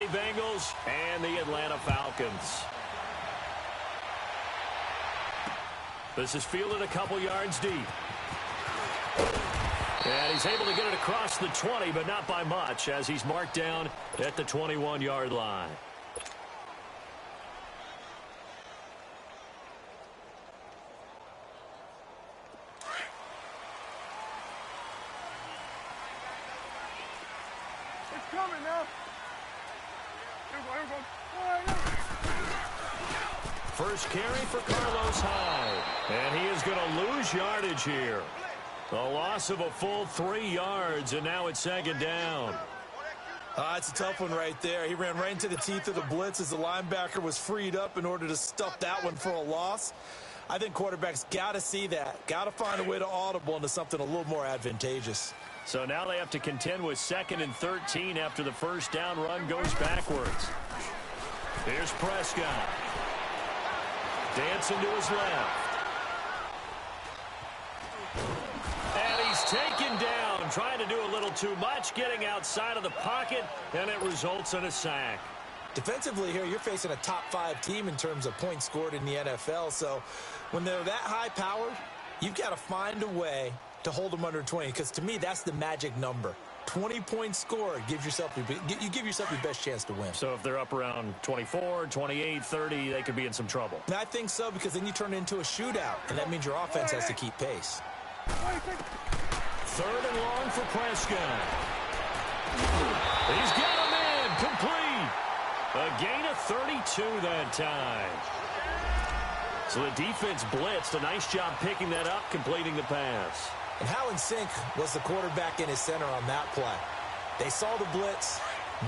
Bengals and the Atlanta Falcons. This is fielded a couple yards deep. And he's able to get it across the 20, but not by much, as he's marked down at the 21-yard line. It's coming now. First carry for Carlos Hyde. And he is going to lose yardage here. A loss of a full 3 yards, and now it's second down. It's a tough one right there. He ran right into the teeth of the blitz as the linebacker was freed up in order to stuff that one for a loss. I think quarterbacks got to see that. Got to find a way to audible into something a little more advantageous. So now they have to contend with 2nd and 13 after the first down run goes backwards. Here's Prescott. Dancing to his left. And he's taken down, trying to do a little too much, getting outside of the pocket, and it results in a sack. Defensively here, you're facing a top 5 team in terms of points scored in the NFL. So when they're that high-powered, you've got to find a way to hold them under 20, because to me, that's the magic number. 20 points scored, you give yourself your best chance to win. So if they're up around 24, 28, 30, they could be in some trouble. And I think so, because then you turn it into a shootout, and that means your offense has to keep pace. 3rd and long for Prescott. He's got him in, complete. A gain of 32 that time. So the defense blitzed. A nice job picking that up, completing the pass. And how in sync was the quarterback and his center on that play? They saw the blitz,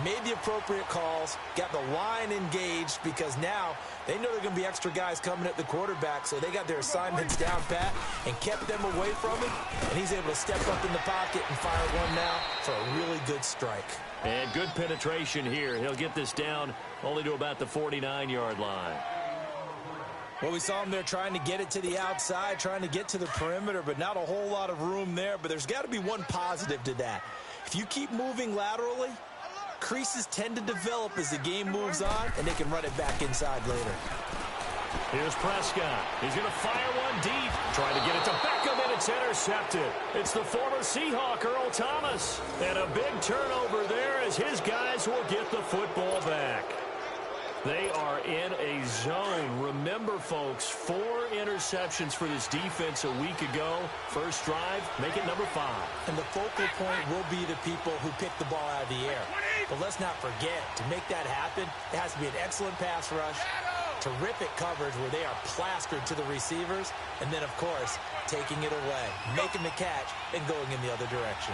made the appropriate calls, got the line engaged, because now they know there are going to be extra guys coming at the quarterback, so they got their assignments down pat and kept them away from him, and he's able to step up in the pocket and fire one now for a really good strike. And good penetration here. He'll get this down only to about the 49-yard line. Well, we saw him there trying to get it to the outside, trying to get to the perimeter, but not a whole lot of room there. But there's got to be one positive to that. If you keep moving laterally, creases tend to develop as the game moves on, and they can run it back inside later. Here's Prescott. He's going to fire one deep. Trying to get it to Beckham, and it's intercepted. It's the former Seahawk, Earl Thomas. And a big turnover there as his guys will get the football back. They are in a zone. Remember, folks, 4 interceptions for this defense a week ago. First drive, make it number 5. And the focal point will be the people who pick the ball out of the air. But let's not forget, to make that happen, it has to be an excellent pass rush, terrific coverage where they are plastered to the receivers, and then, of course, taking it away, making the catch, and going in the other direction.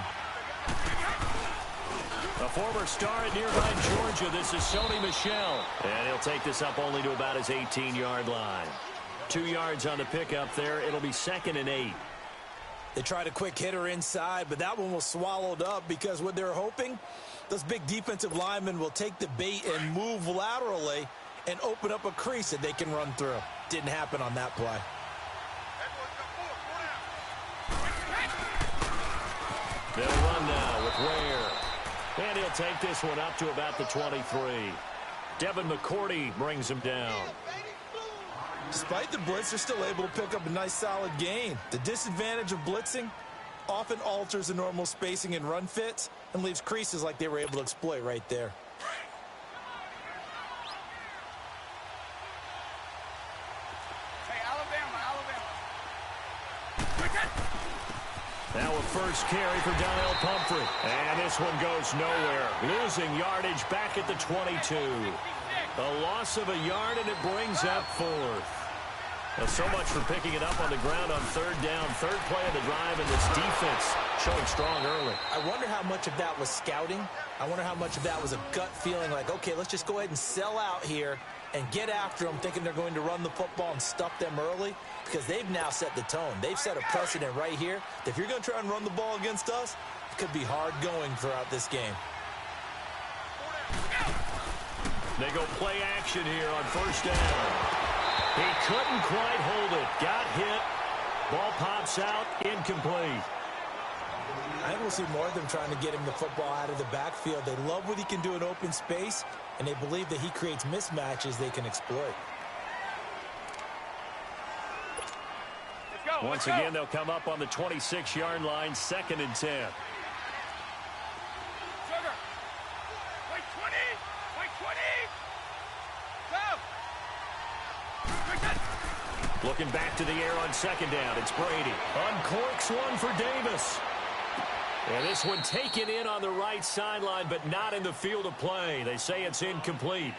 A former star at nearby Georgia, this is Sony Michel. And he'll take this up only to about his 18-yard line. 2 yards on the pickup there. It'll be 2nd and 8. They tried a quick hitter inside, but that one was swallowed up because what they're hoping, those big defensive linemen will take the bait and move laterally and open up a crease that they can run through. Didn't happen on that play. They'll run now with Ware. And he'll take this one up to about the 23. Devin McCourty brings him down. Despite the blitz, they're still able to pick up a nice solid gain. The disadvantage of blitzing often alters the normal spacing and run fits and leaves creases like they were able to exploit right there. Now a first carry for Donnell Pumphrey. And this one goes nowhere. Losing yardage back at the 22. A loss of a yard, and it brings up 4th. Well, so much for picking it up on the ground on 3rd down. 3rd play of the drive, and this defense showing strong early. I wonder how much of that was scouting. I wonder how much of that was a gut feeling like, okay, let's just go ahead and sell out here and get after them, thinking they're going to run the football and stuff them early, because they've now set the tone. They've set a precedent right here. If you're going to try and run the ball against us, it could be hard going throughout this game. They go play action here on 1st down. He couldn't quite hold it. Got hit. Ball pops out. Incomplete. I think we'll see more of them trying to get him the football out of the backfield. They love what he can do in open space, and they believe that he creates mismatches they can exploit. Once again, they'll come up on the 26-yard line, 2nd and 10. Wait 20! Wait 20! Go! Looking back to the air on 2nd down. It's Brady. Uncorks one for Davis. And this one taken in on the right sideline, but not in the field of play. They say it's incomplete.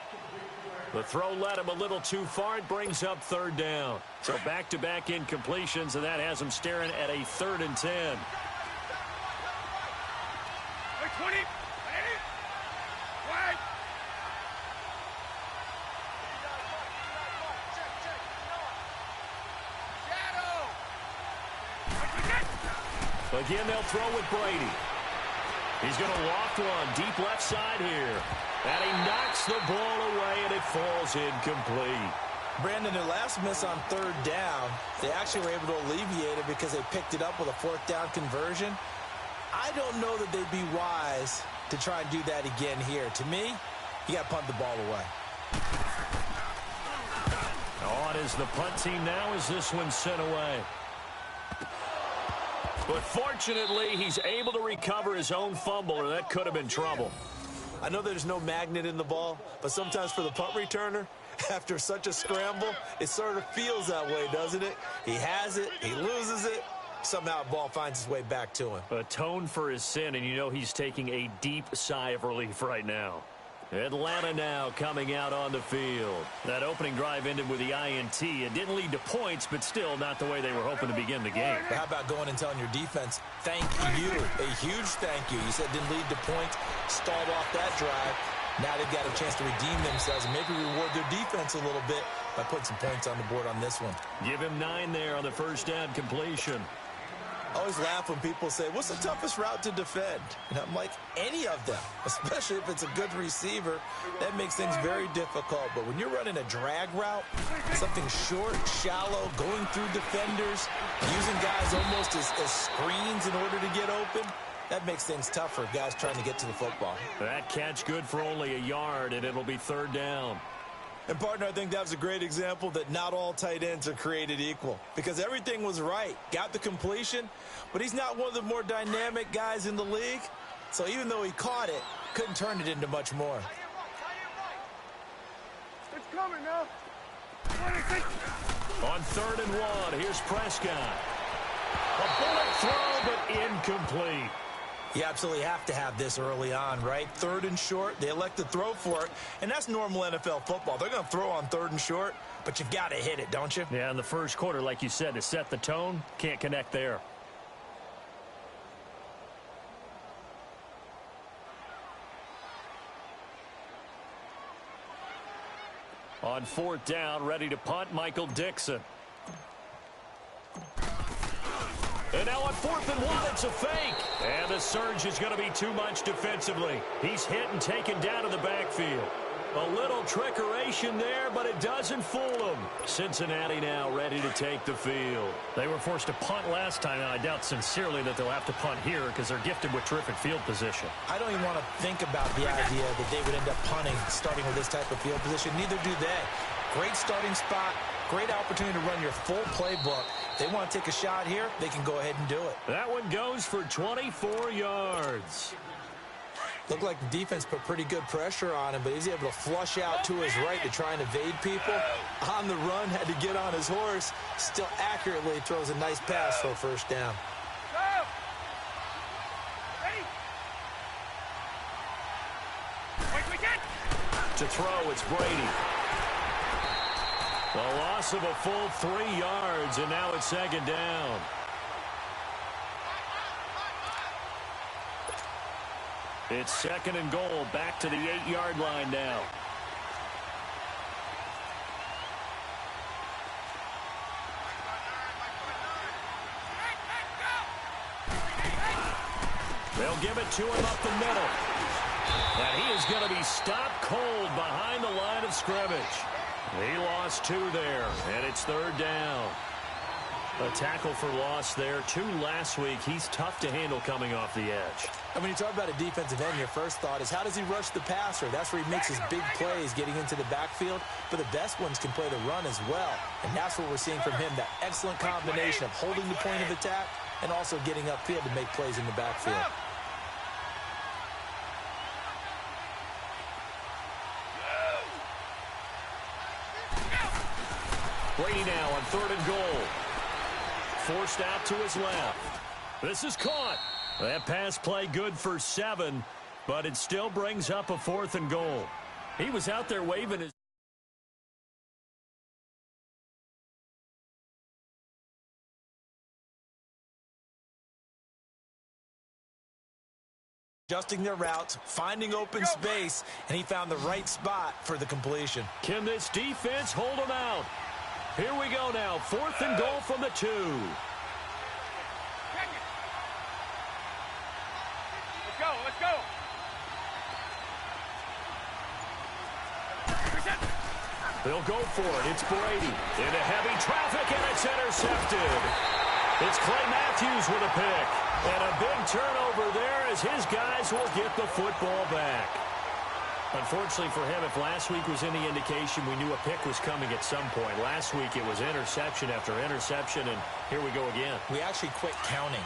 The throw led him a little too far. It brings up 3rd down. So back-to-back incompletions, and that has him staring at a 3rd and 10. Wait 20! Wait! Again, they'll throw with Brady. He's going to loft one deep left side here. And he knocks the ball away, and it falls incomplete. Brandon, their last miss on 3rd down, they actually were able to alleviate it because they picked it up with a 4th down conversion. I don't know that they'd be wise to try and do that again here. To me, you got to punt the ball away. On is the punt team now as this one's sent away. But fortunately, he's able to recover his own fumble, or that could have been trouble. I know there's no magnet in the ball, but sometimes for the punt returner, after such a scramble, it sort of feels that way, doesn't it? He has it, he loses it, somehow the ball finds its way back to him. Atone for his sin, and you know he's taking a deep sigh of relief right now. Atlanta now coming out on the field. That opening drive ended with the INT. It didn't lead to points, but still not the way they were hoping to begin the game. But how about going and telling your defense, thank you, a huge thank you. You said it didn't lead to points, stalled off that drive. Now they've got a chance to redeem themselves and maybe reward their defense a little bit by putting some points on the board on this one. Give him 9 there on the 1st down completion. I always laugh when people say, what's the toughest route to defend? And I'm like, any of them, especially if it's a good receiver. That makes things very difficult. But when you're running a drag route, something short, shallow, going through defenders, using guys almost as screens in order to get open, that makes things tougher, guys trying to get to the football. That catch good for only a yard, and it'll be 3rd down. And, partner, I think that was a great example that not all tight ends are created equal because everything was right. Got the completion, but he's not one of the more dynamic guys in the league. So even though he caught it, couldn't turn it into much more. It's coming now. On 3rd and 1, here's Prescott. A bullet throw, but incomplete. You absolutely have to have this early on, right? 3rd and short, they elect to throw for it, and that's normal NFL football. They're going to throw on 3rd and short, but you've got to hit it, don't you? Yeah, in the first quarter, like you said, to set the tone, can't connect there. On 4th down, ready to punt, Michael Dixon. And now on 4th and 1, it's a fake. And the surge is going to be too much defensively. He's hit and taken down to the backfield. A little trickeration there, but it doesn't fool them. Cincinnati now ready to take the field. They were forced to punt last time, and I doubt sincerely that they'll have to punt here because they're gifted with terrific field position. I don't even want to think about the idea that they would end up punting starting with this type of field position. Neither do they. Great starting spot. Great opportunity to run your full playbook. They want to take a shot here, they can go ahead and do it. That one goes for 24 yards. Looked like the defense put pretty good pressure on him, but he's able to flush out to his right to try and evade people. On the run, had to get on his horse. Still accurately throws a nice pass for a 1st down. To throw, it's Brady. The loss of a full 3 yards, and now it's 2nd down. It's 2nd and goal, back to the 8-yard line now. They'll give it to him up the middle. And he is going to be stopped cold behind the line of scrimmage. He lost 2 there, and it's 3rd down. A tackle for loss there. 2 last week. He's tough to handle coming off the edge. And when you talk about a defensive end, your first thought is, how does he rush the passer? That's where he makes his big plays getting into the backfield. But the best ones can play the run as well. And that's what we're seeing from him, that excellent combination of holding the point of attack and also getting upfield to make plays in the backfield. Brady now on 3rd and goal. Forced out to his left. This is caught. That pass play good for 7, but it still brings up a 4th and goal. He was out there waving his... Adjusting their routes, finding open space, and he found the right spot for the completion. Can this defense hold him out? Here we go now. 4th and goal from the 2. Let's go, let's go. They'll go for it. It's Brady. Into heavy traffic, and it's intercepted. It's Clay Matthews with a pick. And a big turnover there as his guys will get the football back. Unfortunately for him, if last week was any indication, we knew a pick was coming at some point. Last week it was interception after interception, and here we go again. We actually quit counting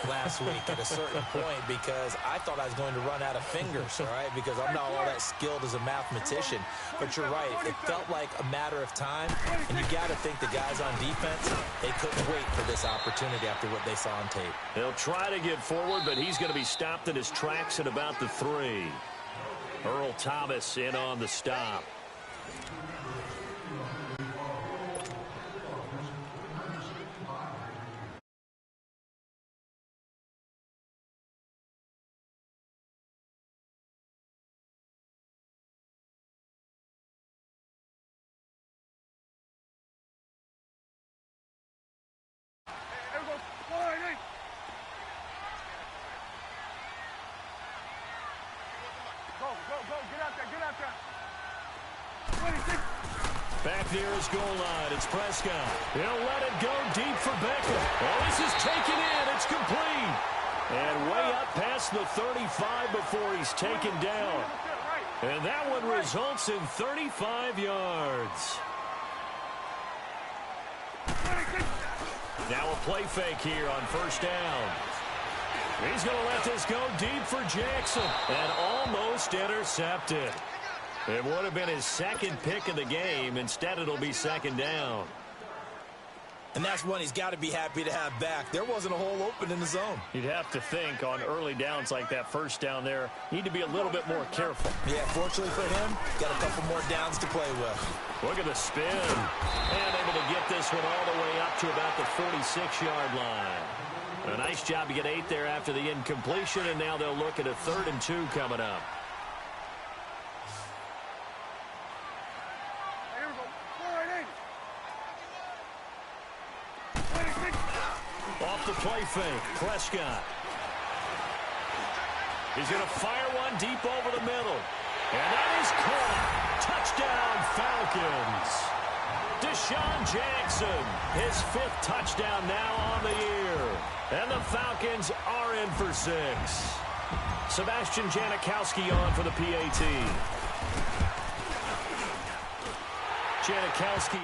last week at a certain point because I thought I was going to run out of fingers, all right, because I'm not all that skilled as a mathematician. But you're right. It felt like a matter of time, and you got to think the guys on defense, they couldn't wait for this opportunity after what they saw on tape. They'll try to get forward, but he's going to be stopped in his tracks at about the 3. Earl Thomas in on the stop. Back near his goal line, it's Prescott. He'll let it go deep for Beckham. Oh, this is taken in. It's complete. And way up past the 35 before he's taken down. And that one results in 35 yards. Now a play fake here on 1st down. He's going to let this go deep for Jackson. And almost intercepted. It would have been his 2nd pick of the game. Instead, it'll be 2nd down. And that's one he's got to be happy to have back. There wasn't a hole open in the zone. You'd have to think on early downs like that 1st down there, need to be a little bit more careful. Yeah, fortunately for him, got a couple more downs to play with. Look at the spin. And able to get this one all the way up to about the 46-yard line. A nice job to get 8 there after the incompletion, and now they'll look at a 3rd and 2 coming up. Off the play fake, Prescott. He's going to fire one deep over the middle. And that is caught. Touchdown, Falcons. Deshaun Jackson, his 5th touchdown now on the year. And the Falcons are in for 6. Sebastian Janikowski on for the PAT. Janikowski.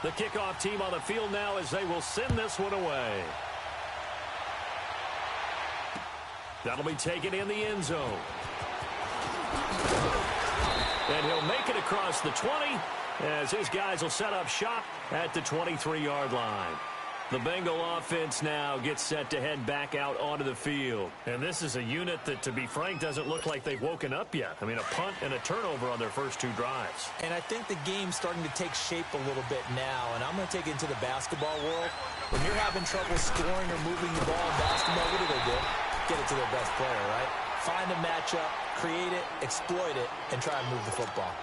The kickoff team on the field now as they will send this one away. That'll be taken in the end zone. And he'll make it across the 20 as his guys will set up shop at the 23-yard line. The Bengal offense now gets set to head back out onto the field. And this is a unit that, to be frank, doesn't look like they've woken up yet. I mean, a punt and a turnover on their first 2 drives. And I think the game's starting to take shape a little bit now. And I'm going to take it into the basketball world. When you're having trouble scoring or moving the ball in basketball, what do? Get it to their best player, right? Find a matchup, create it, exploit it, and try and move the football.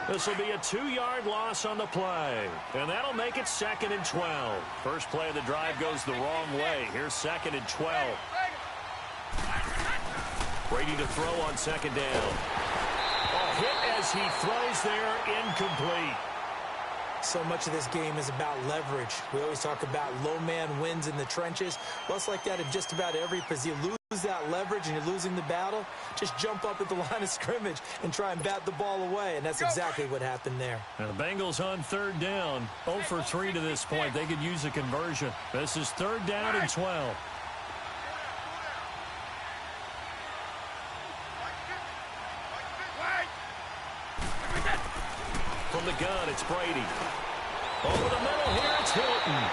This will be a 2-yard loss on the play. And that'll make it 2nd and 12. First play of the drive goes the wrong way. Here's 2nd and 12. Brady to throw on 2nd down. A hit as he throws there, incomplete. So much of this game is about leverage. We always talk about low man wins in the trenches. Well, it's like that in just about every position. You lose that leverage and you're losing the battle, just jump up at the line of scrimmage and try and bat the ball away, and that's exactly what happened there. And the Bengals on 3rd down, 0 for 3 to this point. They could use a conversion. This is 3rd down and 12. From the gun, it's Brady. Over the middle here, it's Hilton.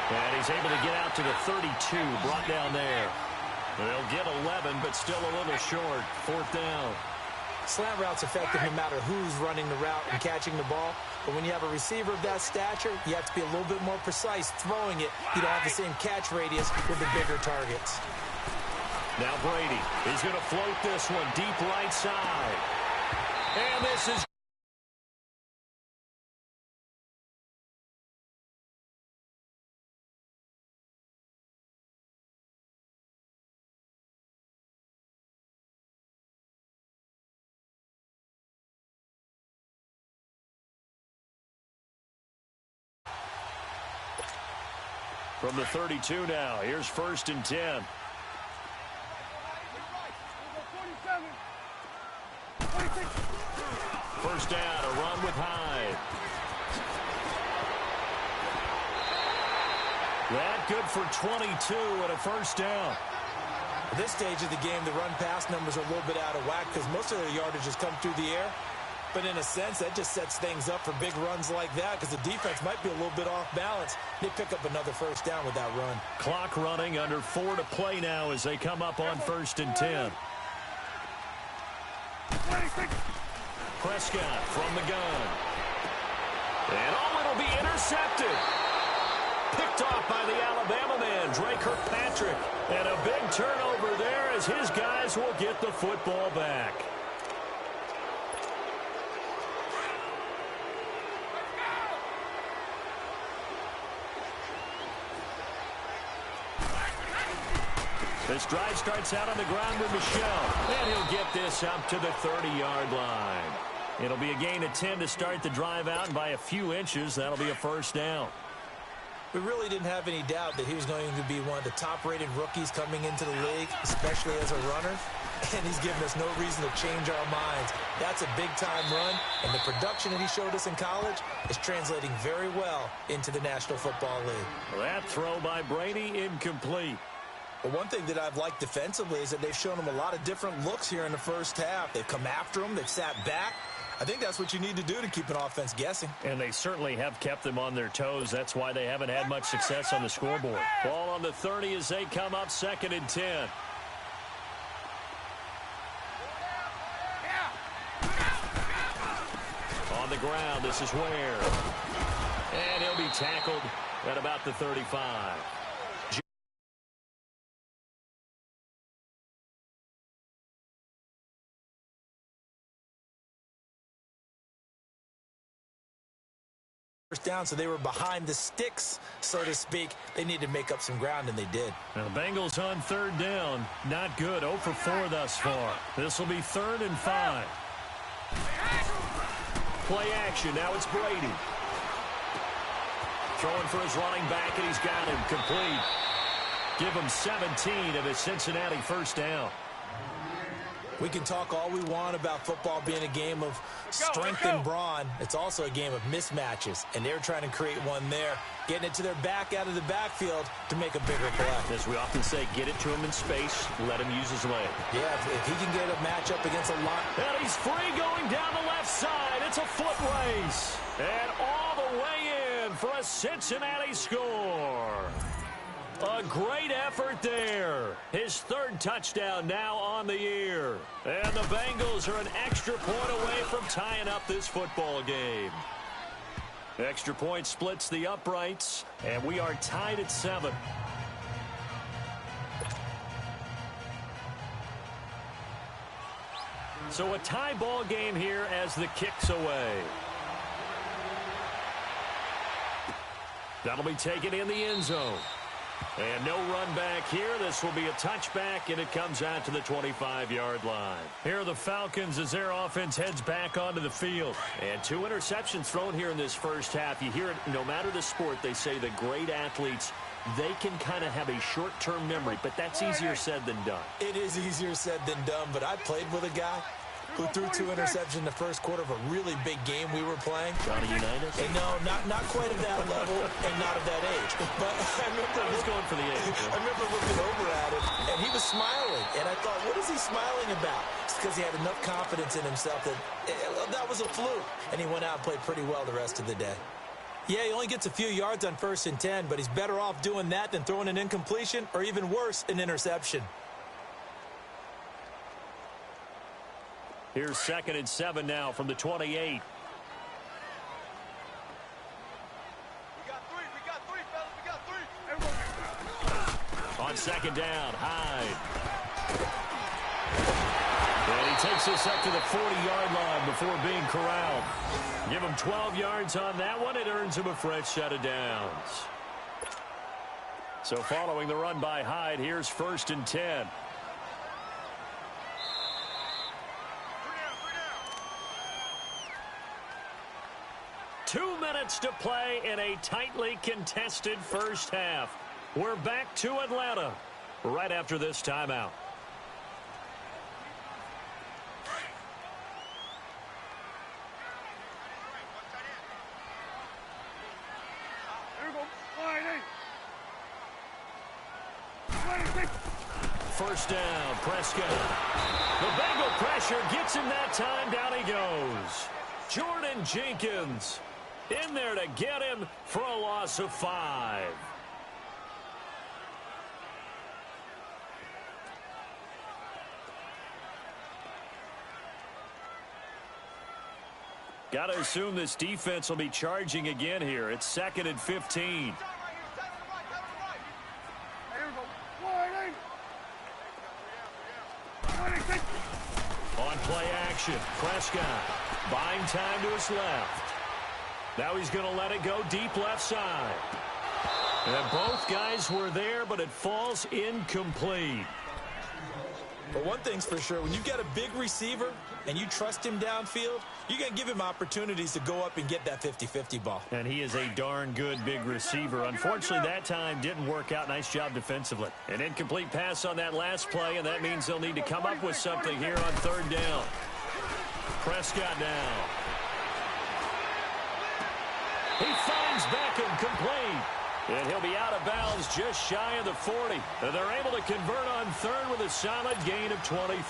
And he's able to get out to the 32, brought down there. They'll get 11, but still a little short. 4th down. Slant route's effective no matter who's running the route and catching the ball. But when you have a receiver of that stature, you have to be a little bit more precise throwing it. You don't have the same catch radius with the bigger targets. Now Brady. He's going to float this one deep right side. And this is from the 32 now. Here's 1st and 10. First down, a run with Hyde. That good for 22 and a 1st down. At this stage of the game, the run-pass numbers are a little bit out of whack because most of their yardage has come through the air. But in a sense, that just sets things up for big runs like that because the defense might be a little bit off balance. They pick up another 1st down with that run. Clock running, under 4 to play now as they come up on 1st and 10. Prescott from the gun. And it'll be intercepted. Picked off by the Alabama man, Drake Kirkpatrick. And a big turnover there as his guys will get the football back. This drive starts out on the ground with Michel. And he'll get this up to the 30-yard line. It'll be a gain of 10 to start the drive out, and by a few inches, that'll be a 1st down. We really didn't have any doubt that he was going to be one of the top-rated rookies coming into the league, especially as a runner. And he's given us no reason to change our minds. That's a big-time run, and the production that he showed us in college is translating very well into the National Football League. That throw by Brady, incomplete. But one thing that I've liked defensively is that they've shown him a lot of different looks here in the 1st half. They've come after him. They've sat back. I think that's what you need to do to keep an offense guessing. And they certainly have kept them on their toes. That's why they haven't had much success on the scoreboard. Ball on the 30 as they come up 2nd and 10. On the ground, this is Ware. And he'll be tackled at about the 35. First down, so they were behind the sticks, so to speak. They needed to make up some ground, and they did. Now the Bengals on 3rd down. Not good. 0 for 4 thus far. This will be 3rd and 5. Play action. Now it's Brady. Throwing for his running back, and he's got him complete. Give him 17 of his Cincinnati 1st down. We can talk all we want about football being a game of strength and brawn. It's also a game of mismatches, and they're trying to create one there, getting it to their back out of the backfield to make a bigger play. As we often say, get it to him in space, let him use his leg. Yeah, if he can get a matchup against a line. And he's free going down the left side. It's a foot race. And all the way in for a Cincinnati score. A great effort there. His 3rd touchdown now on the year. And the Bengals are an extra point away from tying up this football game. Extra point splits the uprights, and we are tied at 7. So a tie ball game here as the kick's away. That'll be taken in the end zone. And no run back here. This will be a touchback, and it comes out to the 25-yard line. Here are the Falcons as their offense heads back onto the field. And 2 interceptions thrown here in this first half. You hear it, no matter the sport, they say the great athletes, they can kind of have a short-term memory, but that's easier said than done. It is easier said than done, but I played with a guy who threw 2 interceptions in the first quarter of a really big game we were playing. Johnny Unitas? And no, not quite at that level and not at that age. But I was going for the age. I remember looking over at him, and he was smiling. And I thought, what is he smiling about? It's because he had enough confidence in himself that was a fluke. And he went out and played pretty well the rest of the day. Yeah, he only gets a few yards on 1st and 10, but he's better off doing that than throwing an incompletion or even worse, an interception. Here's 2nd and 7 now from the 28. We got three, fellas. We got 3. On 2nd down, Hyde. And he takes this up to the 40-yard line before being corralled. Give him 12 yards on that one. It earns him a fresh set of downs. So following the run by Hyde, here's 1st and 10. 2 minutes to play in a tightly contested first half. We're back to Atlanta right after this timeout. First down, Prescott. The Bengal pressure gets him that time. Down he goes. Jordan Jenkins in there to get him for a loss of 5. Got to assume this defense will be charging again here. It's 2nd and 15. On play action, Prescott buying time to his left. Now he's going to let it go deep left side. And both guys were there, but it falls incomplete. But one thing's for sure, when you've got a big receiver and you trust him downfield, you're going to give him opportunities to go up and get that 50-50 ball. And he is a darn good big receiver. Unfortunately, that time didn't work out. Nice job defensively. An incomplete pass on that last play, and that means they'll need to come up with something here on 3rd down. Prescott now. He finds Beckham complete. And he'll be out of bounds just shy of the 40. And they're able to convert on 3rd with a solid gain of 23.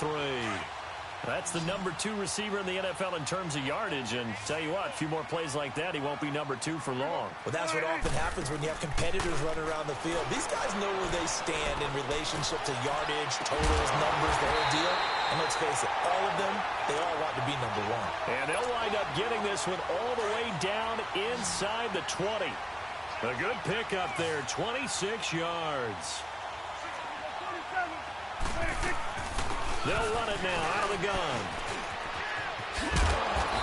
That's the number 2 receiver in the NFL in terms of yardage. And tell you what, a few more plays like that, he won't be number 2 for long. Well, that's what often happens when you have competitors running around the field. These guys know where they stand in relationship to yardage, totals, numbers, the whole deal. And let's face it, all of them, they all want to be number 1. And they'll wind up getting this one all the way down inside the 20. A good pickup there, 26 yards. They'll run it now out of the gun.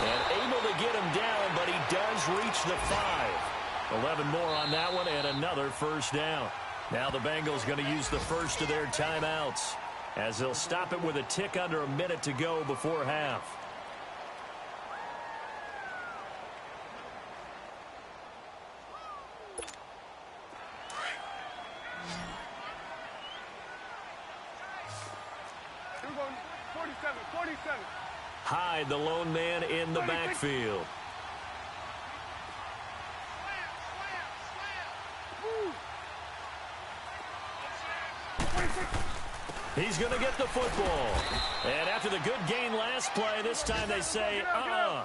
And able to get him down, but he does reach the 5. 11 more on that one and another first down. Now the Bengals going to use the first of their timeouts as they'll stop it with a tick under a minute to go before half. Hyde, the lone man in the backfield. He's going to get the football. And after the good gain last play, this time they say,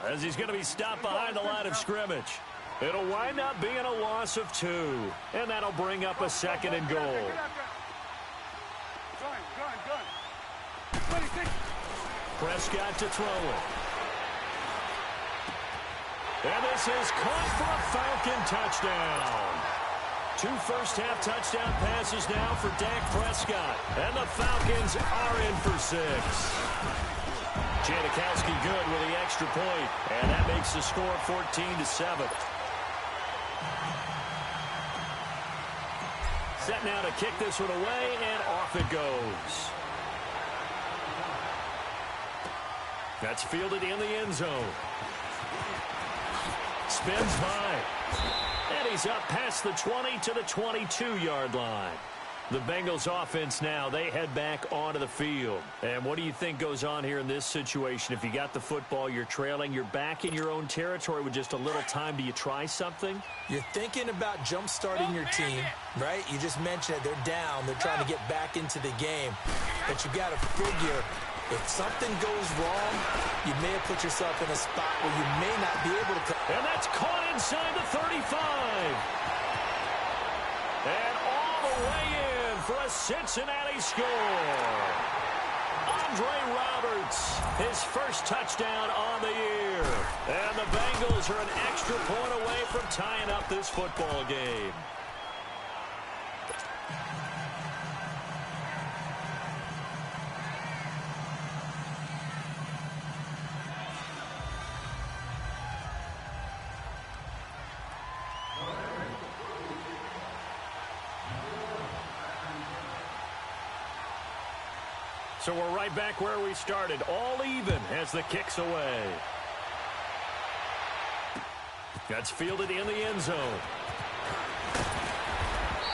as he's going to be stopped behind the line of scrimmage. It'll wind up being a loss of 2. And that'll bring up a 2nd and goal. Prescott to throw it. And this is caught for a Falcon touchdown. 2 first-half touchdown passes now for Dak Prescott. And the Falcons are in for 6. Janikowski good with the extra point, and that makes the score 14-7. Set now to kick this one away, and off it goes. That's fielded in the end zone. Spins by. And he's up past the 20 to the 22-yard line. The Bengals offense now, they head back onto the field. And what do you think goes on here in this situation? If you got the football, you're trailing, you're back in your own territory with just a little time. Do you try something? You're thinking about jump-starting your team, right? You just mentioned it. They're down. They're trying to get back into the game. But you got to figure, if something goes wrong, you may have put yourself in a spot where you may not be able to... And that's caught inside the 35. And all the way in for a Cincinnati score. Andre Roberts, his first touchdown on the year. And the Bengals are an extra point away from tying up this football game. So we're right back where we started, all even as the kick's away. That's fielded in the end zone.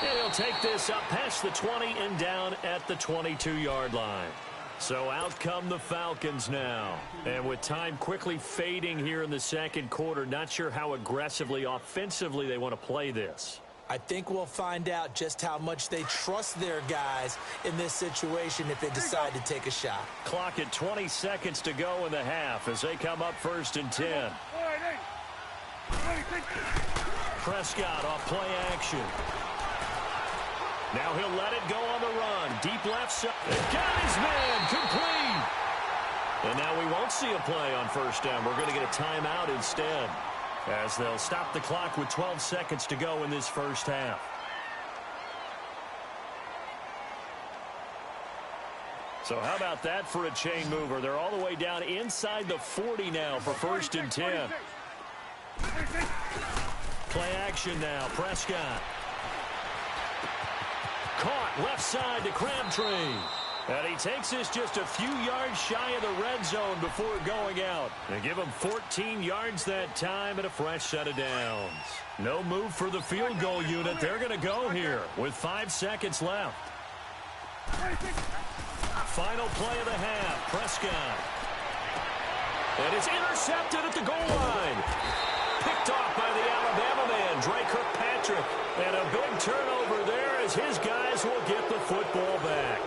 And he'll take this up past the 20 and down at the 22-yard line. So out come the Falcons now. And with time quickly fading here in the second quarter, not sure how aggressively, offensively they want to play this. I think we'll find out just how much they trust their guys in this situation if they decide to take a shot. Clock at 20 seconds to go in the half as they come up 1st and 10. Prescott off play action. Now he'll let it go on the run. Deep left side. Got his man complete. And now we won't see a play on 1st down. We're going to get a timeout instead, as they'll stop the clock with 12 seconds to go in this first half. So how about that for a chain mover? They're all the way down inside the 40 now for 1st and 10. Play action now. Prescott. Caught left side to Crabtree. And he takes this just a few yards shy of the red zone before going out. They give him 14 yards that time and a fresh set of downs. No move for the field goal unit. They're going to go here with 5 seconds left. Final play of the half. Prescott. And it's intercepted at the goal line. Picked off by the Alabama man, Dre Kirkpatrick. And a big turnover there as his guys will get the football back.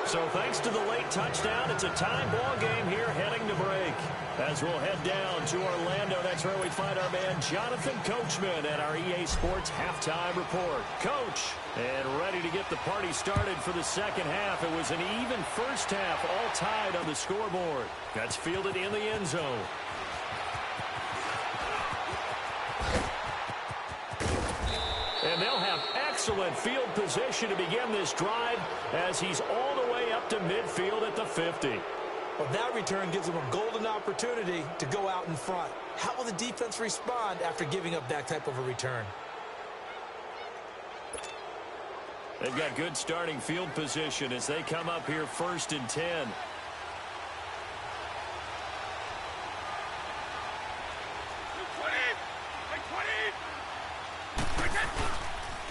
So thanks to the late touchdown, it's a tie ball game here heading to break. As we'll head down to Orlando, that's where we find our man Jonathan Coachman at our EA Sports Halftime Report. Coach, and ready to get the party started for the second half. It was an even first half, all tied on the scoreboard. That's fielded in the end zone. And they'll have excellent field position to begin this drive as he's all the way up to midfield at the 50. Well, that return gives them a golden opportunity to go out in front. How will the defense respond after giving up that type of a return? They've got good starting field position as they come up here 1st and 10.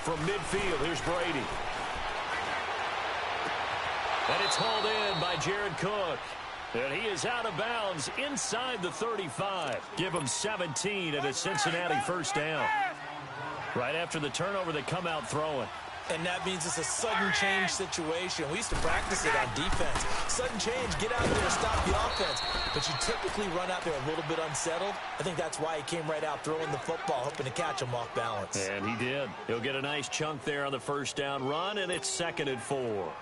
From midfield, here's Brady. And it's hauled in by Jared Cook. And he is out of bounds inside the 35. Give him 17 and a Cincinnati 1st down. Right after the turnover, they come out throwing. And that means it's a sudden change situation. We used to practice it on defense. Sudden change, get out there, stop the offense. But you typically run out there a little bit unsettled. I think that's why he came right out throwing the football, hoping to catch him off balance. And he did. He'll get a nice chunk there on the 1st down run, and it's 2nd and 4.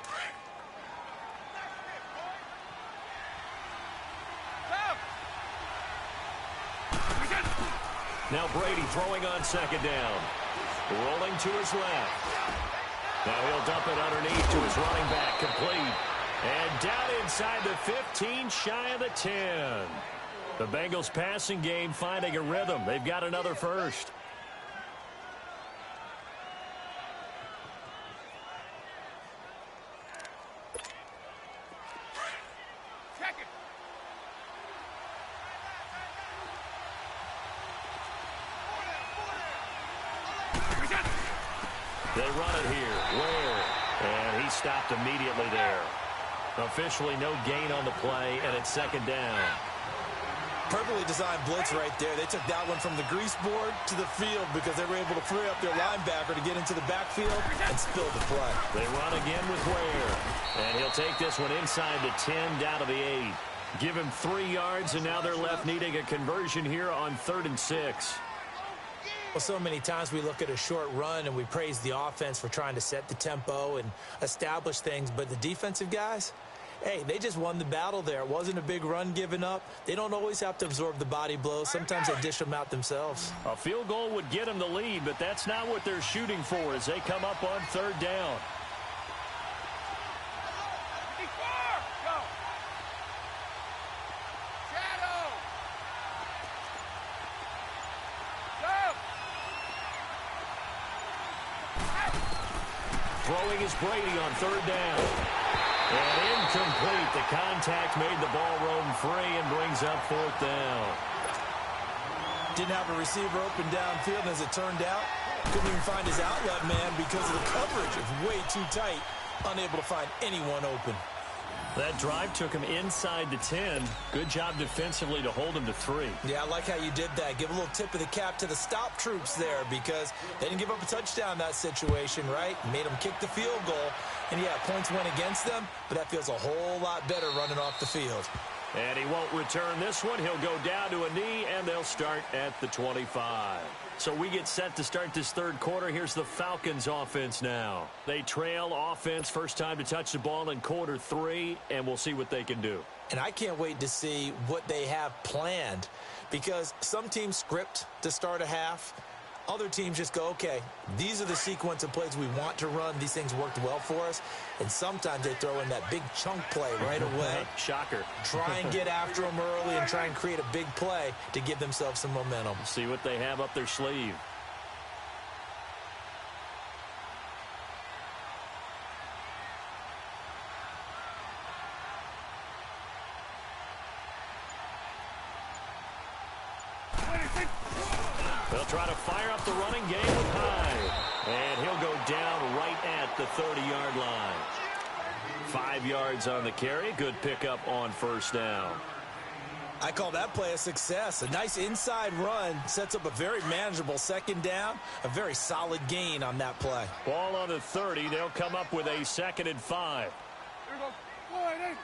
Now Brady throwing on 2nd down. Rolling to his left. Now he'll dump it underneath to his running back, complete. And down inside the 15, shy of the 10. The Bengals passing game finding a rhythm. They've got another first. They run it here. Ware. And he stopped immediately there. Officially no gain on the play, and it's second down. Perfectly designed blitz right there. They took that one from the grease board to the field because they were able to free up their linebacker to get into the backfield and spill the play. They run again with Ware. And he'll take this one inside the 10, down to the 8. Give him 3 yards, and now they're left needing a conversion here on 3rd and 6. Well, so many times we look at a short run and we praise the offense for trying to set the tempo and establish things, but the defensive guys, hey, they just won the battle there. It wasn't a big run given up. They don't always have to absorb the body blows. Sometimes they dish them out themselves. A field goal would get them the lead, but that's not what they're shooting for as they come up on 3rd down. Throwing is Brady on 3rd down. And incomplete. The contact made the ball roam free and brings up 4th down. Didn't have a receiver open downfield, and as it turned out, couldn't even find his outlet man because of the coverage. It was way too tight, unable to find anyone open. That drive took him inside the 10. Good job defensively to hold him to 3. Yeah, I like how you did that. Give a little tip of the cap to the stop troops there because they didn't give up a touchdown in that situation, right? Made them kick the field goal. And, yeah, points went against them, but that feels a whole lot better running off the field. And he won't return this one. He'll go down to a knee, and they'll start at the 25. So we get set to start this 3rd quarter. Here's the Falcons offense now. They trail offense, first time to touch the ball in quarter 3, and we'll see what they can do. And I can't wait to see what they have planned because some teams script to start a half. Other teams just go, okay, these are the sequence of plays we want to run. These things worked well for us. And sometimes they throw in that big chunk play right away. Shocker. Try and get after them early and try and create a big play to give themselves some momentum. See what they have up their sleeve. They'll try to fire up the running game with Hyde. And he'll go down right at the 30-yard line. 5 yards on the carry. Good pickup on 1st down. I call that play a success. A nice inside run sets up a very manageable 2nd down. A very solid gain on that play. Ball on the 30. They'll come up with a 2nd and 5. Here we go. Boy,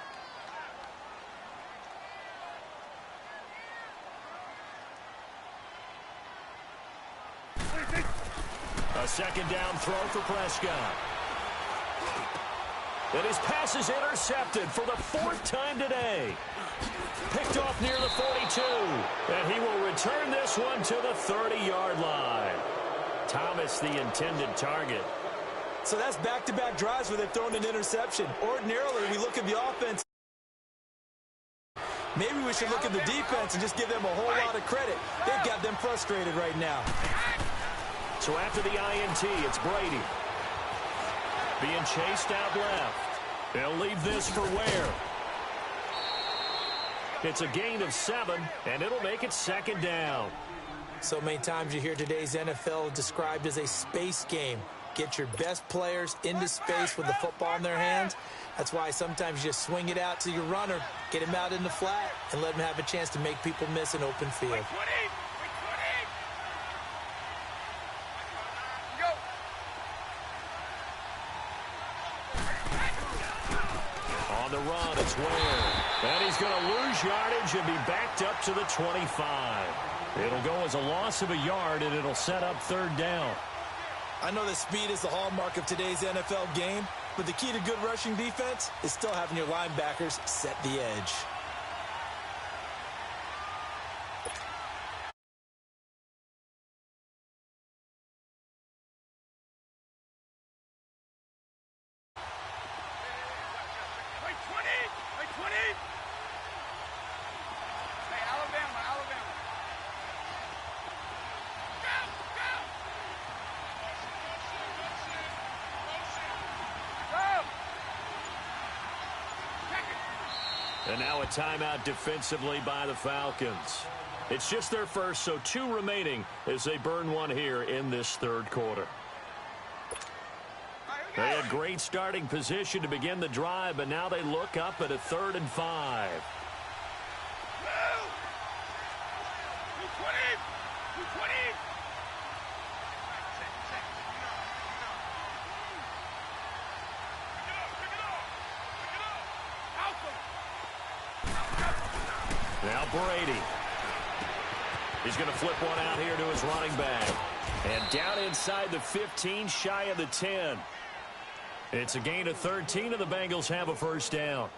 A 2nd down throw for Prescott. And his pass is intercepted for the 4th time today. Picked off near the 42. And he will return this one to the 30-yard line. Thomas, the intended target. So that's back-to-back drives where they've thrown an interception. Ordinarily, we look at the offense. Maybe we should look at the defense and just give them a whole lot of credit. They've got them frustrated right now. So after the INT, it's Brady. Being chased out left. They'll leave this for Ware. It's a gain of 7, and it'll make it 2nd down. So many times you hear today's NFL described as a space game. Get your best players into space with the football in their hands. That's why sometimes you just swing it out to your runner, get him out in the flat, and let him have a chance to make people miss an open field. On the run, it's Ware. And he's going to lose yardage and be backed up to the 25. It'll go as a loss of a yard, and it'll set up 3rd down. I know that speed is the hallmark of today's NFL game, but the key to good rushing defense is still having your linebackers set the edge. Wait, And now a timeout defensively by the Falcons. It's just their first, so 2 remaining as they burn one here in this third quarter. They had great starting position to begin the drive, but now they look up at a 3rd and 5. Now Brady. He's going to flip one out here to his running back. And down inside the 15, shy of the 10. It's a gain of 13, and the Bengals have a first down.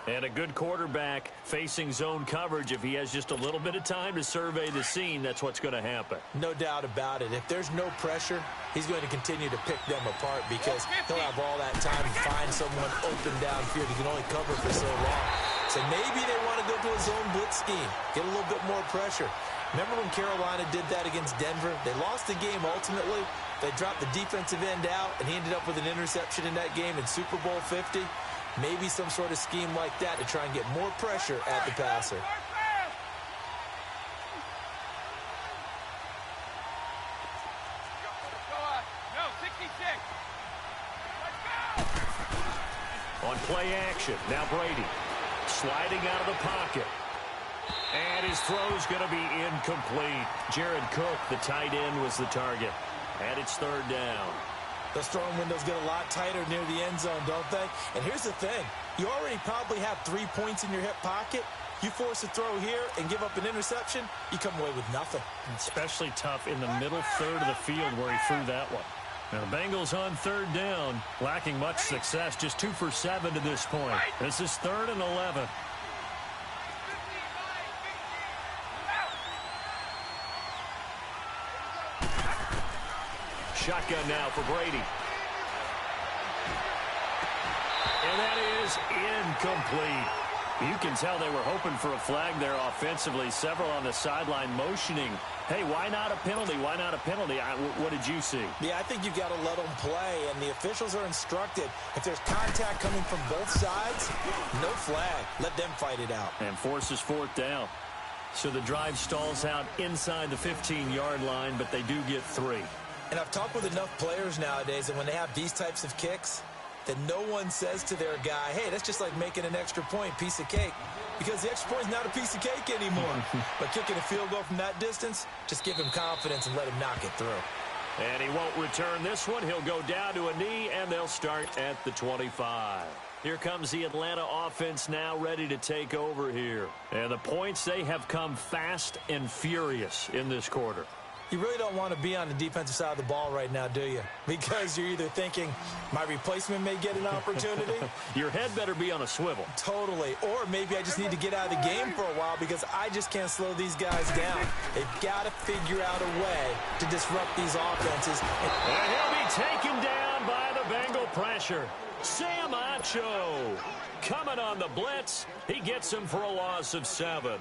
And a good quarterback facing zone coverage. If he has just a little bit of time to survey the scene, that's what's going to happen. No doubt about it. If there's no pressure, he's going to continue to pick them apart because he'll have all that time to find someone open downfield. He can only cover for so long. So maybe they want to go to a zone blitz scheme, get a little bit more pressure. Remember when Carolina did that against Denver? They lost the game ultimately. They dropped the defensive end out, and he ended up with an interception in that game in Super Bowl 50. Maybe some sort of scheme like that to try and get more pressure at the passer. On play action, now Brady sliding out of the pocket. And his throw's going to be incomplete. Jared Cook, the tight end, was the target. And it's 3rd down. Those throwing windows get a lot tighter near the end zone, don't they? And here's the thing. You already probably have 3 points in your hip pocket. You force a throw here and give up an interception, you come away with nothing. Especially tough in the middle third of the field where he threw that one. Now the Bengals on 3rd down, lacking much success, just 2 for 7 to this point. This is 3rd and 11. Shotgun now for Brady. And that is incomplete. You can tell they were hoping for a flag there offensively. Several on the sideline motioning. Hey, why not a penalty? Why not a penalty? What did you see? Yeah, I think you've got to let them play, and the officials are instructed. If there's contact coming from both sides, no flag. Let them fight it out. And forces 4th down. So the drive stalls out inside the 15-yard line, but they do get 3. And I've talked with enough players nowadays, and when they have these types of kicks, that no one says to their guy, hey, that's just like making an extra point, piece of cake. Because the extra point is not a piece of cake anymore. But kicking a field goal from that distance, just give him confidence and let him knock it through. And he won't return this one. He'll go down to a knee, and they'll start at the 25. Here comes the Atlanta offense now ready to take over here. And the points, they have come fast and furious in this quarter. You really don't want to be on the defensive side of the ball right now, do you? Because you're either thinking, my replacement may get an opportunity. Your head better be on a swivel. Totally. Or maybe I just need to get out of the game for a while because I just can't slow these guys down. They've got to figure out a way to disrupt these offenses. And he'll be taken down by the Bengal pressure. Sam Acho coming on the blitz. He gets him for a loss of 7.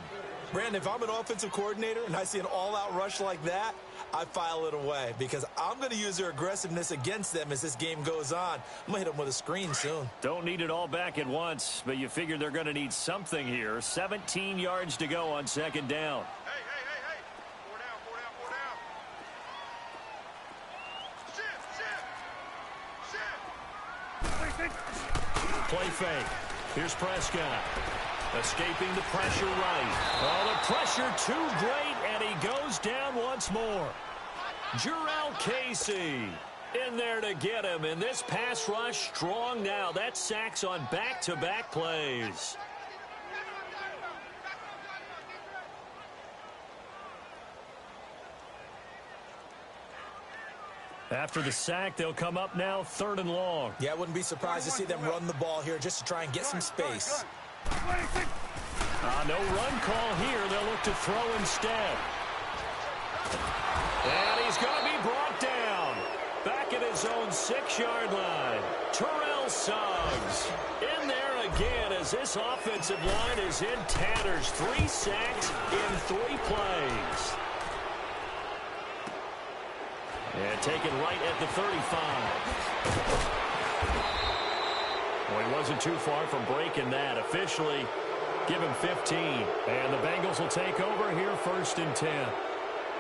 Brandon, if I'm an offensive coordinator and I see an all-out rush like that, I file it away because I'm going to use their aggressiveness against them as this game goes on. I'm going to hit them with a screen soon. Don't need it all back at once, but you figure they're going to need something here. 17 yards to go on 2nd down. Hey. 4 down. Shift. Play fake. Here's Prescott. Escaping the pressure right. Oh, the pressure too great, and he goes down once more. Jurrell Casey in there to get him, and this pass rush strong now. That's sacks on back-to-back plays. After the sack, they'll come up now 3rd and long. Yeah, I wouldn't be surprised to see them run the ball here just to try and get some space. No run call here. They'll look to throw instead. And he's going to be brought down. Back at his own 6-yard line. Terrell Suggs in there again as this offensive line is in tatters. 3 sacks in 3 plays. And taken right at the 35. Well, he wasn't too far from breaking that. Officially, give him 15. And the Bengals will take over here 1st and 10.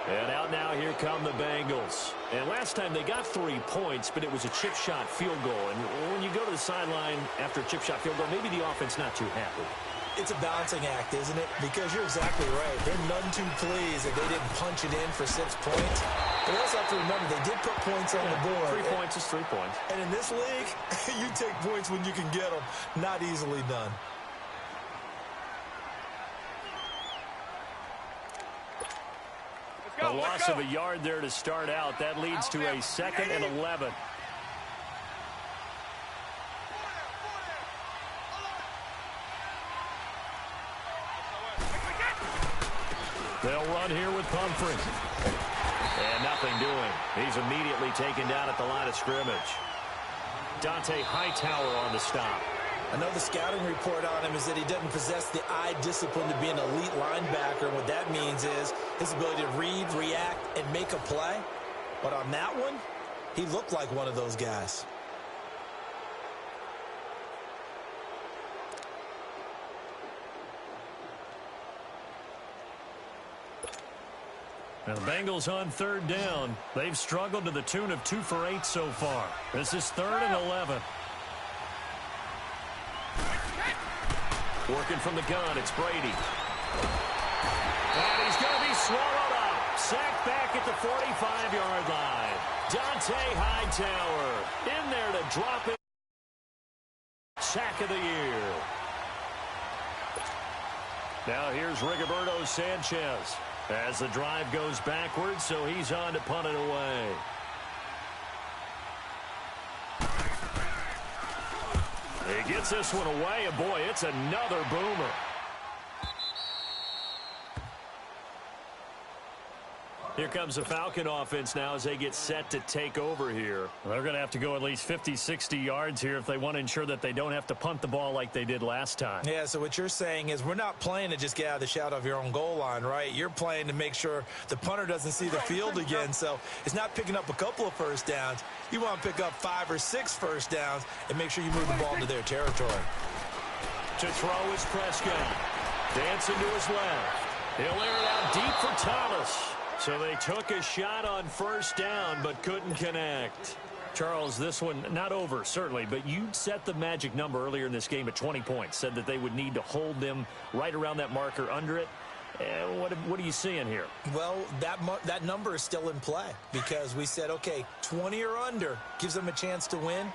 And out now, here come the Bengals. And last time they got 3 points, but it was a chip shot field goal. And when you go to the sideline after a chip shot field goal, maybe the offense not too happy. It's a balancing act, isn't it? Because you're exactly right. They're none too pleased that they didn't punch it in for 6 points. But you also have to remember, they did put points on the board. 3 points is 3 points. And in this league, you take points when you can get them. Not easily done. A loss of a yard there to start out. That leads to a 2nd and 11. They'll run here with Pumphrey. And nothing doing. He's immediately taken down at the line of scrimmage. Dante Hightower on the stop. I know the scouting report on him is that he doesn't possess the eye discipline to be an elite linebacker. What that means is his ability to read, react, and make a play. But on that one, he looked like one of those guys. Now the Bengals on 3rd down. They've struggled to the tune of 2 for 8 so far. This is 3rd and 11. Working from the gun, it's Brady. And he's going to be swallowed up. Sacked back at the 45-yard line. Dante Hightower in there to drop it. Sack of the year. Now here's Rigoberto Sanchez as the drive goes backwards, so he's on to punt it away. He gets this one away, and boy, it's another boomer. Here comes the Falcon offense now as they get set to take over here. They're going to have to go at least 50, 60 yards here if they want to ensure that they don't have to punt the ball like they did last time. Yeah, so what you're saying is we're not playing to just get out of the shadow of your own goal line, right? You're playing to make sure the punter doesn't see the field again. So it's not picking up a couple of first downs. You want to pick up 5 or 6 first downs and make sure you move the ball into their territory. To throw is Prescott. Dancing to his left. He'll air it out deep for Thomas. So they took a shot on 1st down, but couldn't connect. Charles, this one not over, certainly, but you set the magic number earlier in this game at 20 points. Said that they would need to hold them right around that marker under it. What are you seeing here? Well, that number is still in play because we said, okay, 20 or under gives them a chance to win.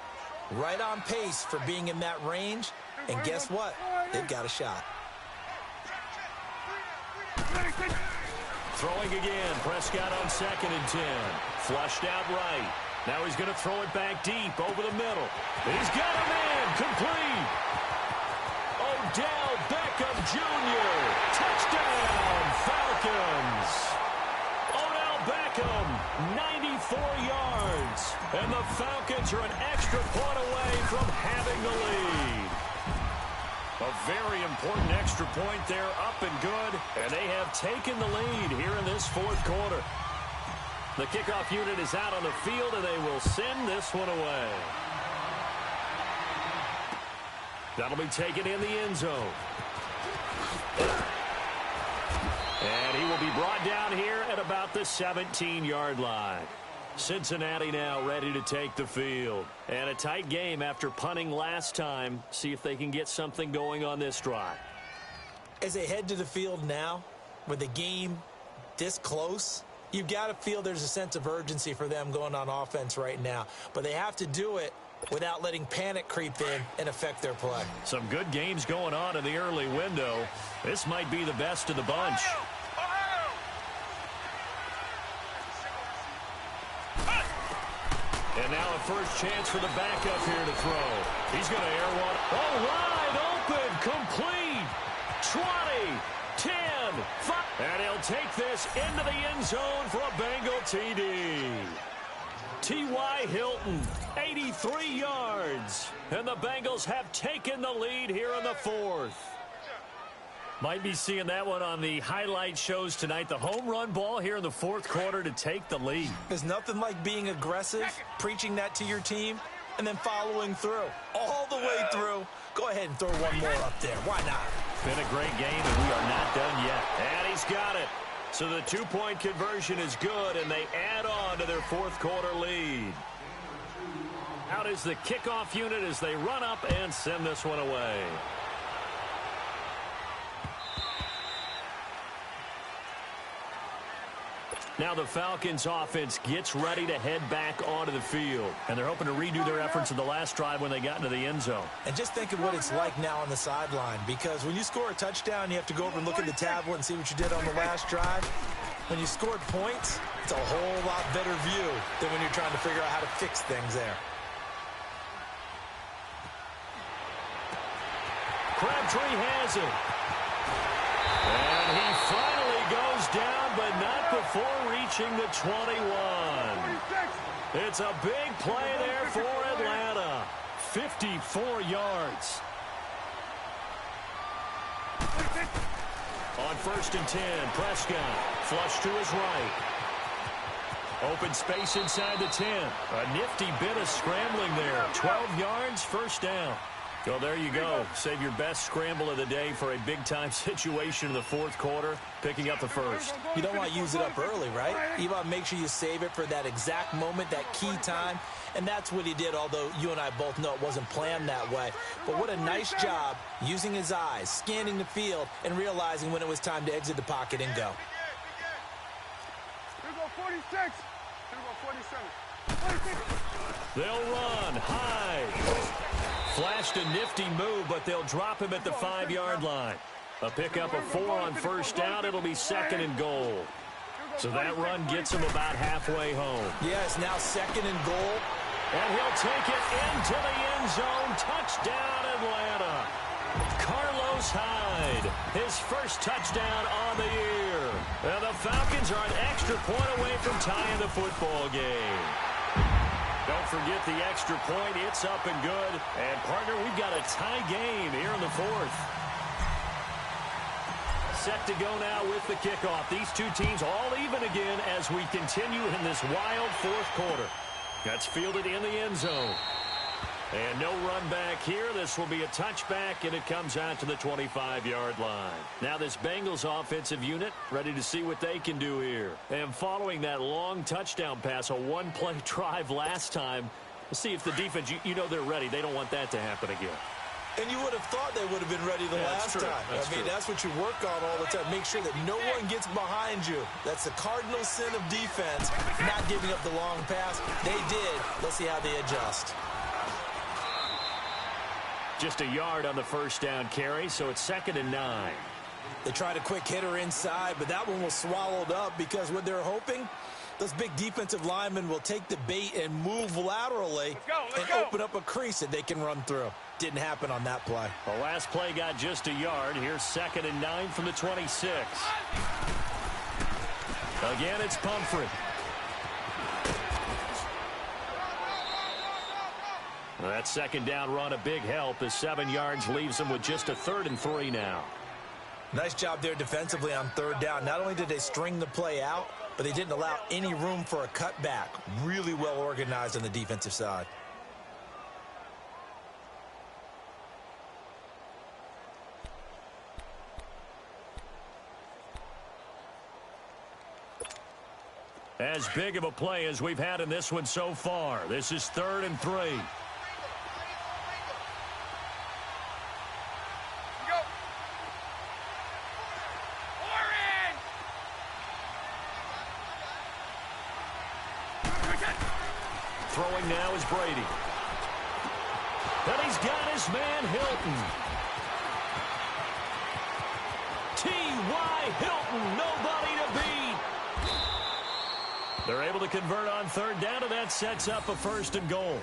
Right on pace for being in that range. And guess what? They've got a shot. Throwing again. Prescott on 2nd and 10. Flushed out right. Now he's going to throw it back deep over the middle. He's got him in. Complete. Odell Beckham Jr. Touchdown, Falcons. Odell Beckham, 94 yards. And the Falcons are an extra point away from having the lead. A very important extra point there, up and good. And they have taken the lead here in this 4th quarter. The kickoff unit is out on the field, and they will send this one away. That'll be taken in the end zone. And he will be brought down here at about the 17-yard line. Cincinnati now ready to take the field. And a tight game after punting last time. See if they can get something going on this drive. As they head to the field now, with the game this close, you've got to feel there's a sense of urgency for them going on offense right now. But they have to do it without letting panic creep in and affect their play. Some good games going on in the early window. This might be the best of the bunch. And now a first chance for the backup here to throw. He's going to air one. Oh, wide open, complete. 20, 10, 5. And he'll take this into the end zone for a Bengal TD. T.Y. Hilton, 83 yards. And the Bengals have taken the lead here in the 4th. Might be seeing that one on the highlight shows tonight. The home run ball here in the 4th quarter to take the lead. There's nothing like being aggressive, preaching that to your team, and then following through. All the way through. Go ahead and throw one more up there. Why not? Been a great game, and we are not done yet. And he's got it. So the two-point conversion is good, and they add on to their fourth quarter lead. Out is the kickoff unit as they run up and send this one away. Now the Falcons offense gets ready to head back onto the field. And they're hoping to redo their efforts in the last drive when they got into the end zone. And just think of what it's like now on the sideline. Because when you score a touchdown, you have to go over and look at the tablet and see what you did on the last drive. When you scored points, it's a whole lot better view than when you're trying to figure out how to fix things there. Crabtree has it. And he finally goes down, but not before reaching the 21. It's a big play there for Atlanta. 54 yards. On 1st and 10, Prescott flush to his right. Open space inside the 10. A nifty bit of scrambling there. 12 yards, first down. Well, there you go. Save your best scramble of the day for a big-time situation in the fourth quarter, picking up the first. You don't want to use it up early, right? You want to make sure you save it for that exact moment, that key time. And that's what he did, although you and I both know it wasn't planned that way. But what a nice job using his eyes, scanning the field, and realizing when it was time to exit the pocket and go. Here we go, 46. Here we go, 47. 46. They'll run high. Flashed a nifty move, but they'll drop him at the 5-yard line. A pickup of 4 on first down. It'll be 2nd and goal. So that run gets him about halfway home. Yes, now 2nd and goal. And he'll take it into the end zone. Touchdown, Atlanta. Carlos Hyde, his first touchdown on the year. And the Falcons are an extra point away from tying the football game. Don't forget the extra point. It's up and good. And, partner, we've got a tie game here in the fourth. Set to go now with the kickoff. These two teams all even again as we continue in this wild fourth quarter. That's fielded in the end zone. And no run back here. This will be a touchback, and it comes out to the 25-yard line. Now this Bengals offensive unit ready to see what they can do here. And following that long touchdown pass, a one-play drive last time, let's see if the defense, you know they're ready. They don't want that to happen again. And you would have thought they would have been ready the last time. I mean, that's what you work on all the time. Make sure that no one gets behind you. That's the cardinal sin of defense, not giving up the long pass. They did. Let's see how they adjust. Just a yard on the first down carry, so it's 2nd and 9. They tried a quick hitter inside, but that one was swallowed up because what they're hoping, those big defensive linemen will take the bait and move laterally and open up a crease that they can run through. Didn't happen on that play. The last play got just a yard. Here's 2nd and 9 from the 26. Again, it's Pumphrey. That second down run, a big help. The 7 yards leaves them with just a 3rd and 3 now. Nice job there defensively on 3rd down. Not only did they string the play out, but they didn't allow any room for a cutback. Really well organized on the defensive side. As big of a play as we've had in this one so far. This is 3rd and 3. Throwing now is Brady. And he's got his man Hilton. T.Y. Hilton, nobody to beat. They're able to convert on 3rd down, and that sets up a 1st and goal.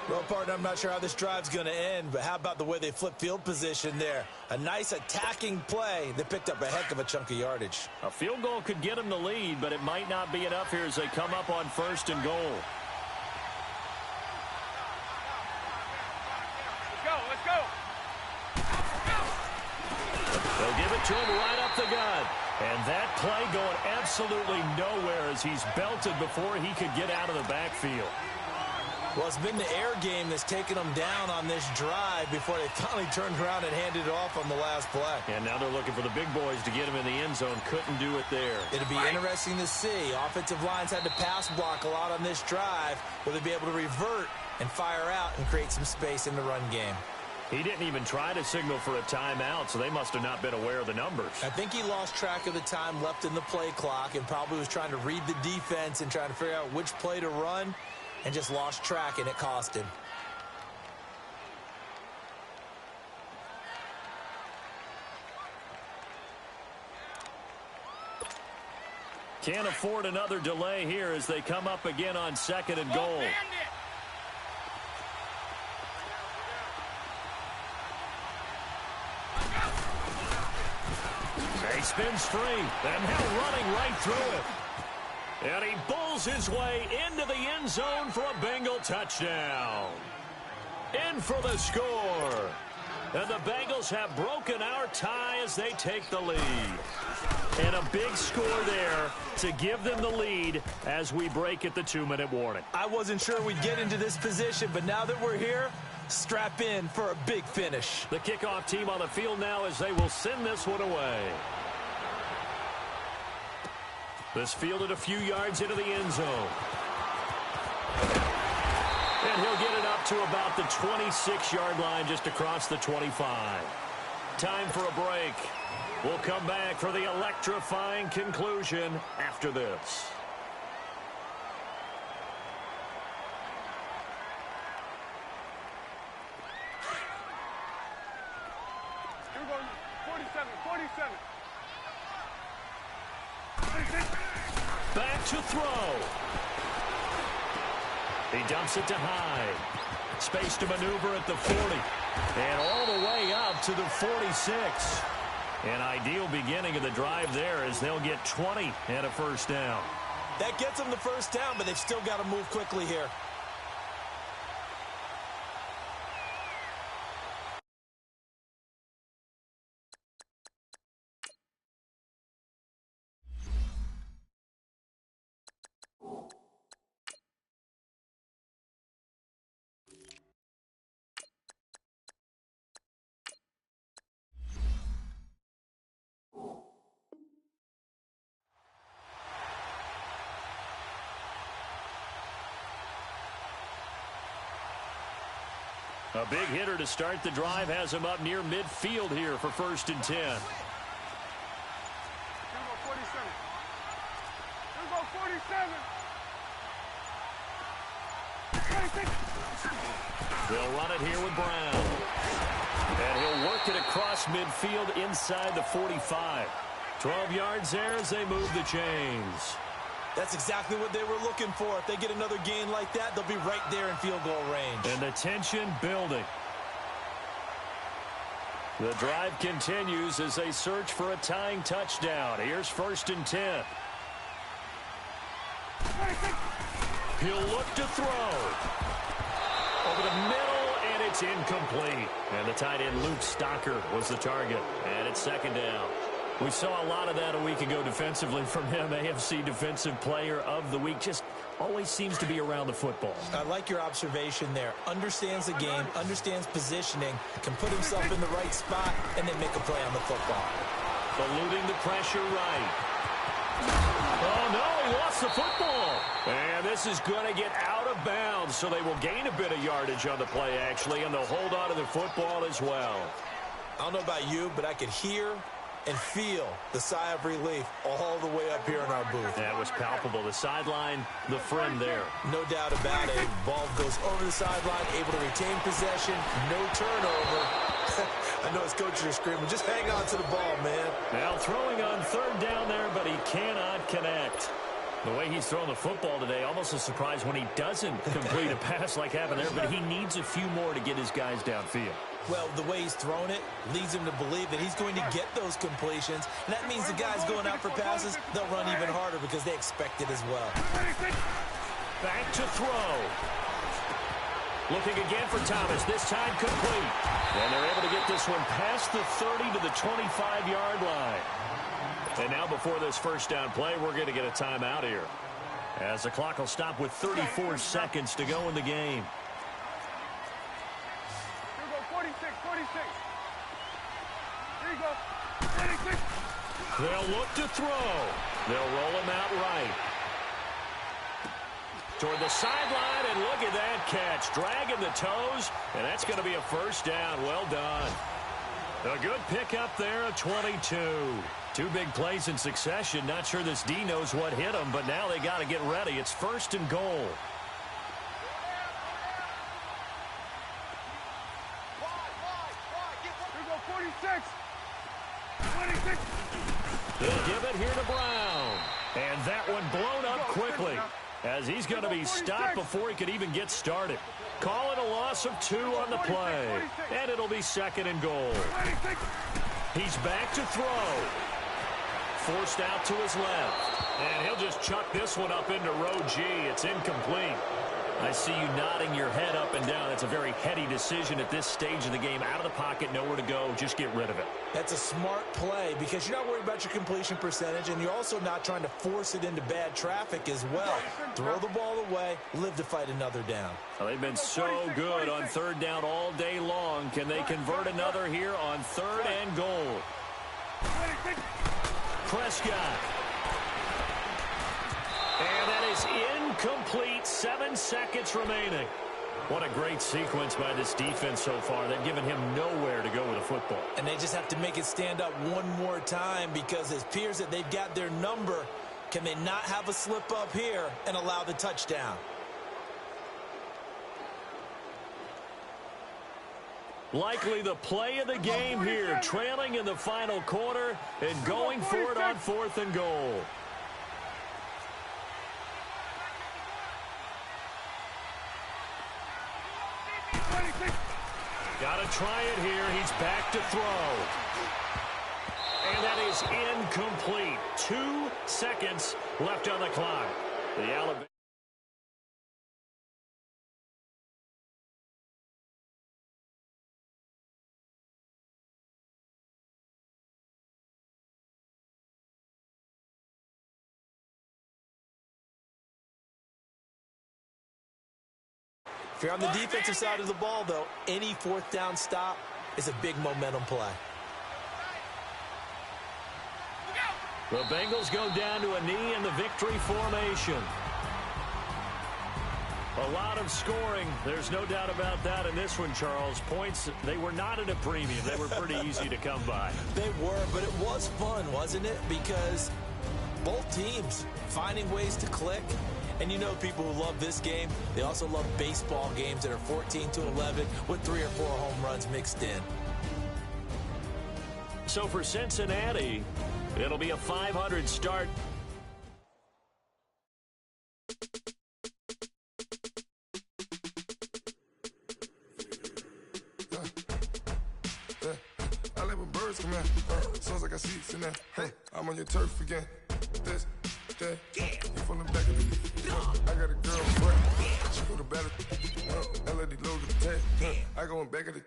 Well, partner, I'm not sure how this drive's going to end, but how about the way they flip field position there? A nice attacking play that picked up a heck of a chunk of yardage. A field goal could get them the lead, but it might not be enough here as they come up on 1st and goal. Let's go. They'll give it to him right up the gut. And that play going absolutely nowhere as he's belted before he could get out of the backfield. Well, it's been the air game that's taken them down on this drive before they finally turned around and handed it off on the last play. And now they're looking for the big boys to get them in the end zone. Couldn't do it there. It'll be interesting to see. Offensive lines had to pass block a lot on this drive. Will they be able to revert and fire out and create some space in the run game? He didn't even try to signal for a timeout, so they must have not been aware of the numbers. I think he lost track of the time left in the play clock and probably was trying to read the defense and trying to figure out which play to run and just lost track, and it cost him. Can't afford another delay here as they come up again on 2nd and goal. He spins free, and now running right through it. And he bulls his way into the end zone for a Bengal touchdown. In for the score. And the Bengals have broken our tie as they take the lead. And a big score there to give them the lead as we break at the 2-minute warning. I wasn't sure we'd get into this position, but now that we're here, strap in for a big finish. The kickoff team on the field now as they will send this one away. This fielded a few yards into the end zone. And he'll get it up to about the 26-yard line just across the 25. Time for a break. We'll come back for the electrifying conclusion after this. Here we go. 47, 47. Back to throw. He dumps it to Hyde. Space to maneuver at the 40. And all the way up to the 46. An ideal beginning of the drive there as they'll get 20 and a first down. That gets them the first down, but they've still got to move quickly here. A big hitter to start the drive has him up near midfield here for 1st and 10. Here we go. 47. Here we go. 47. They'll run it here with Brown. And he'll work it across midfield inside the 45. 12 yards there as they move the chains. That's exactly what they were looking for. If they get another gain like that, they'll be right there in field goal range. And the tension building. The drive continues as they search for a tying touchdown. Here's 1st and 10. He'll look to throw. Over the middle, and it's incomplete. And the tight end, Luke Stocker, was the target. And it's 2nd down. We saw a lot of that a week ago defensively from him. AFC Defensive Player of the Week. Just always seems to be around the football. I like your observation there. Understands the game, understands positioning, can put himself in the right spot, and then make a play on the football. Eluding the pressure right. Oh, no, he lost the football. And this is going to get out of bounds, so they will gain a bit of yardage on the play, actually, and they'll hold on to the football as well. I don't know about you, but I could hear and feel the sigh of relief all the way up here in our booth. That was palpable. The sideline, the friend there. No doubt about it. Ball goes over the sideline, able to retain possession, no turnover. I know his coaches are screaming, just hang on to the ball, man. Now throwing on 3rd down there, but he cannot connect. The way he's throwing the football today, almost a surprise when he doesn't complete a pass like happened there, but he needs a few more to get his guys downfield. Well, the way he's thrown it leads him to believe that he's going to get those completions. And that means the guys going out for passes, they'll run even harder because they expect it as well. Back to throw. Looking again for Thomas, this time complete. And they're able to get this one past the 30 to the 25-yard line. And now before this 1st down play, we're going to get a timeout here. As the clock will stop with 34 seconds to go in the game. Here we go, 46, 46. Here you go, 46. They'll look to throw. They'll roll him out right. Toward the sideline, and look at that catch. Dragging the toes, and that's going to be a first down. Well done. A good pickup there at 22. Two big plays in succession. Not sure this D knows what hit him, but now they got to get ready. It's first and goal. Here we go, 46. 26. They'll give it here to Brown. And that one blown up quickly, as he's going to be stopped before he could even get started. Call it a loss of 2 on the play. And it'll be second and goal. He's back to throw. Forced out to his left. And he'll just chuck this one up into row G. It's incomplete. I see you nodding your head up and down. It's a very heady decision at this stage of the game. Out of the pocket, nowhere to go. Just get rid of it. That's a smart play because you're not worried about your completion percentage, and you're also not trying to force it into bad traffic as well. Throw the ball away, live to fight another down. Well, they've been so good on third down all day long. Can they convert another here on third and goal? Prescott. And that is incomplete. 7 seconds remaining. What a great sequence by this defense so far. They've given him nowhere to go with the football. And they just have to make it stand up one more time because it appears that they've got their number. Can they not have a slip up here and allow the touchdown? Likely the play of the game here. Trailing in the final quarter and going for it on fourth and goal. Got to try it here. He's back to throw. And that is incomplete. 2 seconds left on the clock. The Alabama. If you're on the defensive side of the ball, though, any fourth down stop is a big momentum play. The Bengals go down to a knee in the victory formation. A lot of scoring. There's no doubt about that in this one, Charles. Points, they were not at a premium. They were pretty easy to come by. They were, but it was fun, wasn't it? Because both teams finding ways to click. And you know people who love this game, they also love baseball games that are 14-11 with 3 or 4 home runs mixed in. So for Cincinnati, it'll be a 500 start. I let my birds come out. Sounds like I see seats in there. Hey, I'm on your turf again. This, that, you from the back of the I got a girl, friend. She go to battle. LED logo the tag. I go in back of the